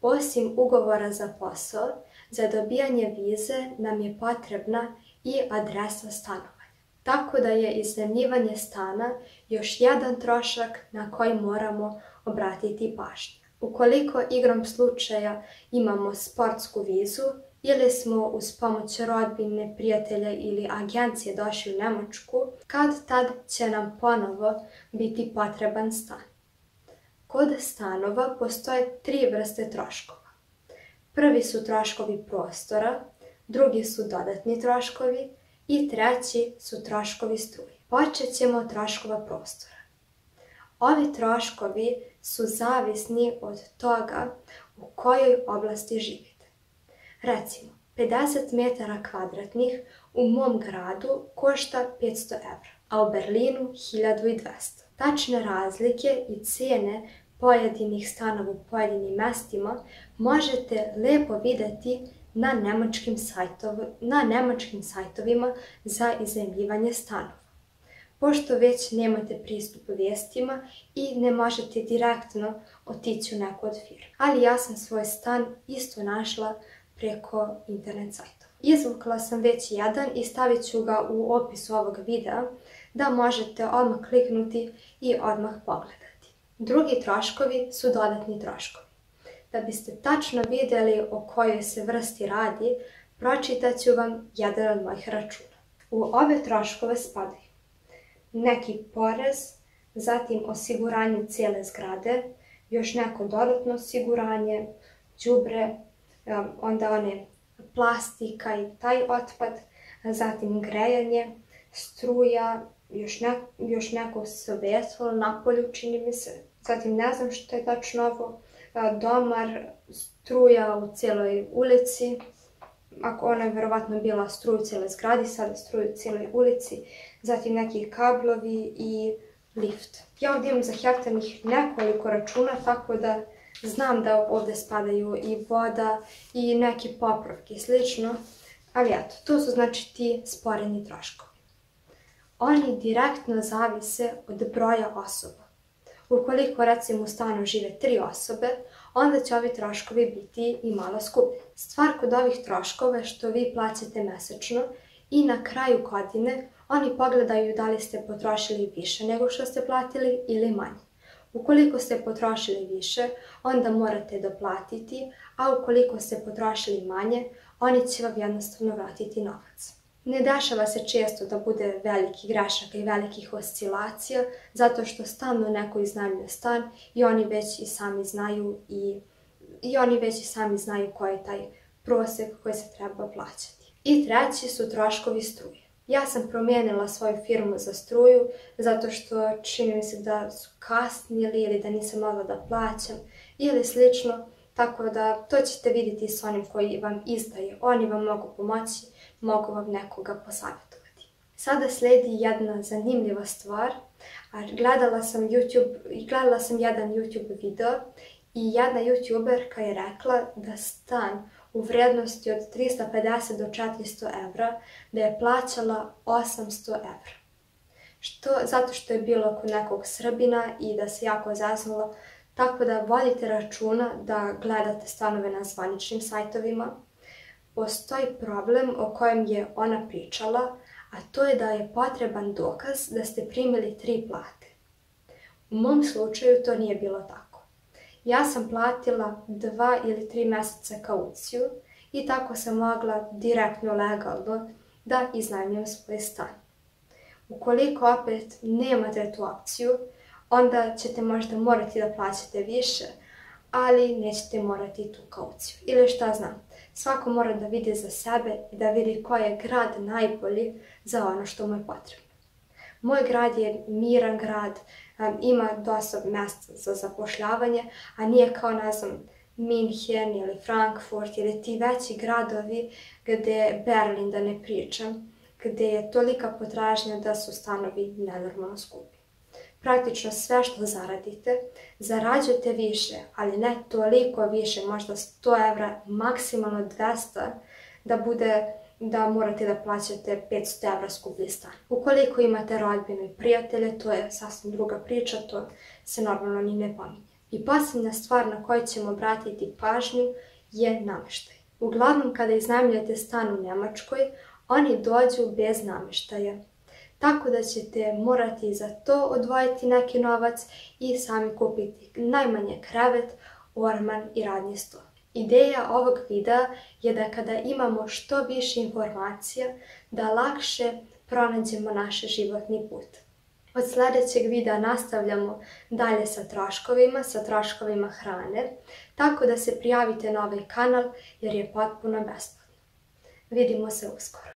Osim ugovora za posao, za dobijanje vize nam je potrebna i adresa stanovanja. Tako da je iznajmljivanje stana još jedan trošak na koji moramo obratiti pažnju. Ukoliko igrom slučaja imamo sportsku vizu ili smo uz pomoć rodbine, prijatelja ili agencije došli u Njemačku, kad tad će nam ponovo biti potreban stan. Kod stanova postoje 3 vrste troškova. Prvi su troškovi prostora, drugi su dodatni troškovi i treći su troškovi struje. Počet ćemo od troškova prostora. Ovi troškovi su zavisni od toga u kojoj oblasti živite. Recimo, 50 metara kvadratnih u mom gradu košta 500 evra, a u Berlinu 1200. Tačne razlike i cijene pojedinih stanova u pojedinim mestima možete lepo vidjeti na nemačkim sajtovima za iznajmljivanje stanova. Pošto već nemate pristup vijestima i ne možete direktno otići u neku od firmi. Ali ja sam svoj stan isto našla preko internet sajtova. Izvukla sam već jedan i stavit ću ga u opisu ovog videa da možete odmah kliknuti i odmah pogledati. Drugi troškovi su dodatni troškovi. Da biste tačno vidjeli o kojoj se vrsti radi, pročitat ću vam jedan od mojih računa. U ove troškove spadaju neki porez, zatim osiguranje cijele zgrade, još neko dodatno osiguranje, đubre, onda one plastika i taj otpad, zatim grejanje, struja, još neko svetlo napolju čini mi se. Zatim ne znam što je tačno ovo, domar, struja u cijeloj ulici, ako ona je vjerovatno bila struju u cijeloj zgradi, sada struju u cijeloj ulici, zatim neki kablovi i lift. Ja ovdje imam zahtjevtanih nekoliko računa, tako da znam da ovdje spadaju i voda i neki popravki i slično, ali eto, to su znači ti sporedni troškovi. Oni direktno zavise od broja osoba. Ukoliko recimo u stanu žive 3 osobe, onda će ovi troškovi biti i malo skuplji. Stvar kod ovih troškova je što vi plaćate mjesečno i na kraju godine oni pogledaju da li ste potrošili više nego što ste platili ili manje. Ukoliko ste potrošili više, onda morate doplatiti, a ukoliko ste potrošili manje, oni će vam jednostavno vratiti novac. Ne dešava se često da bude velikih grešaka i velikih oscilacija, zato što stalno neko iznajmljuje stan i oni već i sami znaju koji je taj prosjek koji se treba plaćati. I treći su troškovi struje. Ja sam promijenila svoju firmu za struju zato što čini mi se da su kasnili ili da nisam mogla da plaćam ili slično, tako da to ćete vidjeti s onim koji vam izdaje. Oni vam mogu pomoći, mogu vam nekoga posavjetovati. Sada slijedi jedna zanimljiva stvar. Gledala sam jedan YouTube video i jedna YouTuberka je rekla da stan u vrijednosti od 350 do 400 evra da je plaćala 800 evra. Zato što je bilo kod nekog Srbina i da se jako zaznula, tako da vodite računa da gledate stanove na zvaničnim sajtovima. Postoji problem o kojem je ona pričala, a to je da je potreban dokaz da ste primili 3 plate. U mom slučaju to nije bilo tako. Ja sam platila 2 ili 3 mjeseca kauciju i tako sam mogla direktno legalno da iznajmljujem svoj stan. Ukoliko opet nemate tu opciju, onda ćete možda morati da plaćate više, ali nećete morati tu kauciju. Ili šta znam, svako mora da vidi za sebe i da vidi koji je grad najbolji za ono što mu je potrebno. Moj grad je miran grad, ima dosta mjesta za zapošljavanje, a nije kao, ne znam, Minhen ili Frankfurt ili ti veći gradovi gdje Berlin, da ne pričam, gdje je tolika potražnja da su stanovi nenormalno skupi. Praktično sve što zaradite, zarađujete više, ali ne toliko više, možda 100 evra, maksimalno 200, da morate da plaćate 500 evra skuplji stan. Ukoliko imate rodbinu i prijatelje, to je sasvim druga priča, to se normalno ni ne pominje. I posljednja stvar na koju ćemo obratiti pažnju je namještaj. Uglavnom kada iznajmljujete stan u Njemačkoj, oni dođu bez namještaja. Tako da ćete morati za to odvojiti neki novac i sami kupiti najmanje krevet, orman i radni stol. Ideja ovog videa je da kada imamo što više informacija, da lakše pronađemo naš životni put. Od sljedećeg videa nastavljamo dalje sa troškovima hrane, tako da se prijavite na ovaj kanal jer je potpuno besplatno. Vidimo se uskoro.